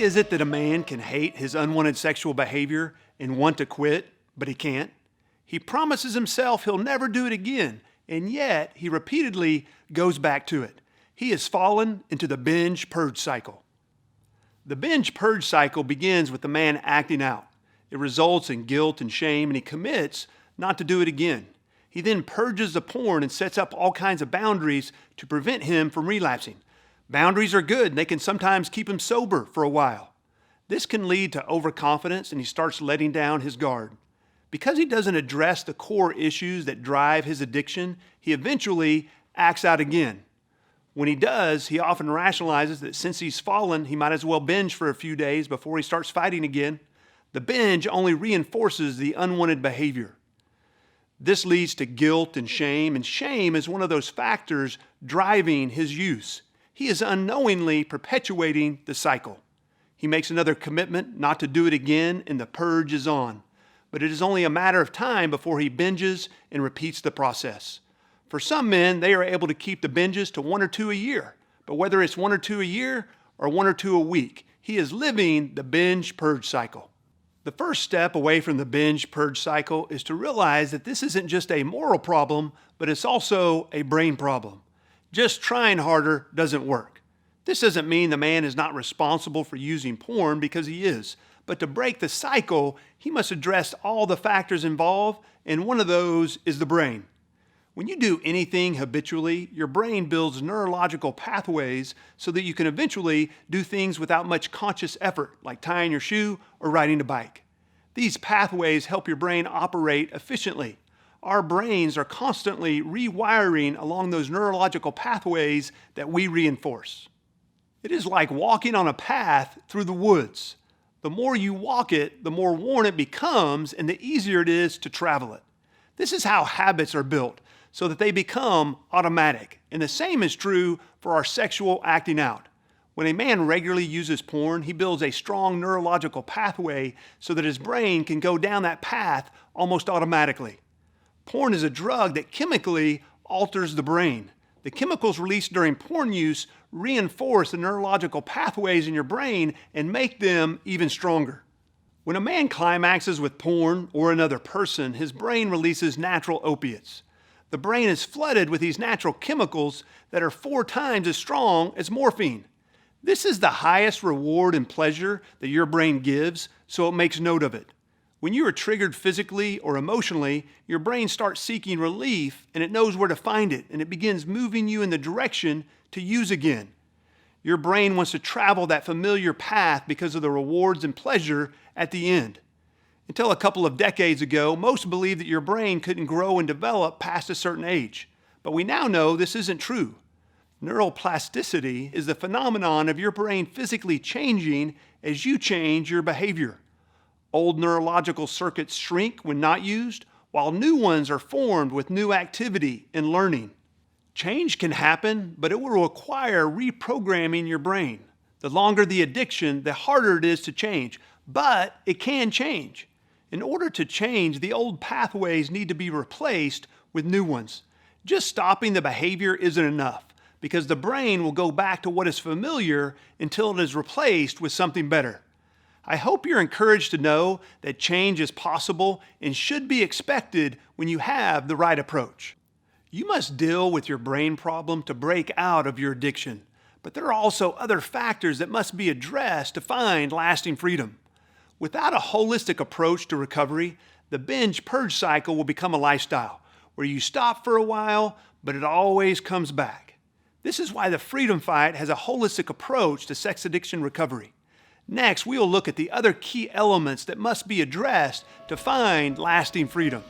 is it that a man can hate his unwanted sexual behavior and want to quit, but he can't? He promises himself he'll never do it again, and yet he repeatedly goes back to it. He has fallen into the binge purge cycle. The binge purge cycle begins with the man acting out. It results in guilt and shame, and he commits not to do it again. He then purges the porn and sets up all kinds of boundaries to prevent him from relapsing. Boundaries are good, and they can sometimes keep him sober for a while. This can lead to overconfidence, and he starts letting down his guard. Because he doesn't address the core issues that drive his addiction, he eventually acts out again. When he does, he often rationalizes that since he's fallen, he might as well binge for a few days before he starts fighting again. The binge only reinforces the unwanted behavior. This leads to guilt and shame is one of those factors driving his use. He is unknowingly perpetuating the cycle. He makes another commitment not to do it again, and the purge is on. But it is only a matter of time before he binges and repeats the process. For some men, they are able to keep the binges to 1 or 2 a year. But whether it's 1 or 2 a year or 1 or 2 a week, he is living the binge purge cycle. The first step away from the binge purge cycle is to realize that this isn't just a moral problem, but it's also a brain problem. Just trying harder doesn't work. This doesn't mean the man is not responsible for using porn, because he is. But to break the cycle, he must address all the factors involved, and one of those is the brain. When you do anything habitually, your brain builds neurological pathways so that you can eventually do things without much conscious effort, like tying your shoe or riding a bike. These pathways help your brain operate efficiently. Our brains are constantly rewiring along those neurological pathways that we reinforce. It is like walking on a path through the woods. The more you walk it, the more worn it becomes, and the easier it is to travel it. This is how habits are built, so that they become automatic. And the same is true for our sexual acting out. When a man regularly uses porn, he builds a strong neurological pathway so that his brain can go down that path almost automatically. Porn is a drug that chemically alters the brain. The chemicals released during porn use reinforce the neurological pathways in your brain and make them even stronger. When a man climaxes with porn or another person, his brain releases natural opiates. The brain is flooded with these natural chemicals that are 4 times as strong as morphine. This is the highest reward and pleasure that your brain gives, so it makes note of it. When you are triggered physically or emotionally, your brain starts seeking relief, and it knows where to find it, and it begins moving you in the direction to use again. Your brain wants to travel that familiar path because of the rewards and pleasure at the end. Until a couple of decades ago, most believed that your brain couldn't grow and develop past a certain age. But we now know this isn't true. Neuroplasticity is the phenomenon of your brain physically changing as you change your behavior. Old neurological circuits shrink when not used, while new ones are formed with new activity and learning. Change can happen, but it will require reprogramming your brain. The longer the addiction, the harder it is to change, but it can change. In order to change, the old pathways need to be replaced with new ones. Just stopping the behavior isn't enough, because the brain will go back to what is familiar until it is replaced with something better. I hope you're encouraged to know that change is possible and should be expected when you have the right approach. You must deal with your brain problem to break out of your addiction, but there are also other factors that must be addressed to find lasting freedom. Without a holistic approach to recovery, the binge purge cycle will become a lifestyle where you stop for a while, but it always comes back. This is why the Freedom Fight has a holistic approach to sex addiction recovery. Next, we will look at the other key elements that must be addressed to find lasting freedom.